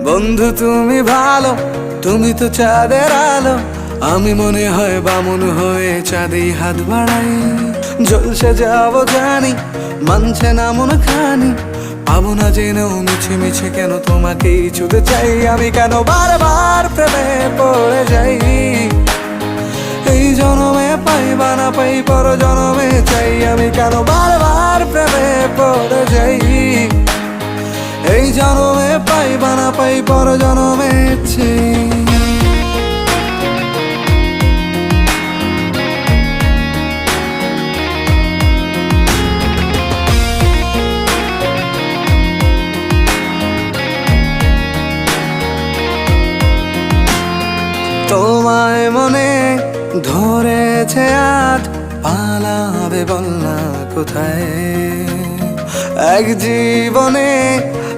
বন্ধু তুমি ভালো, তুমি তো চাঁদের আলো। আমি মনে হয় বামুন হয়ে চাঁদে হাত বাড়াই। জলসে যাবো জানি, মানছে না মন খানি। পাবো না জেনেও মিছে মিছে কেন তোমাকেই ছুতে চাই। আমি কেন বারবার প্রেমে পড়ে যাই। এই জনমে পাই বা না পাই, পর জনমে চাই। আমি কেন বারবার প্রেমে পড়ে যাই। এই জনমে পাই বা না পাই, পর জনমে চাই। তোমায় মনে ধরেছে আজ, পালাবে বল না কোথায়। এক জীবনে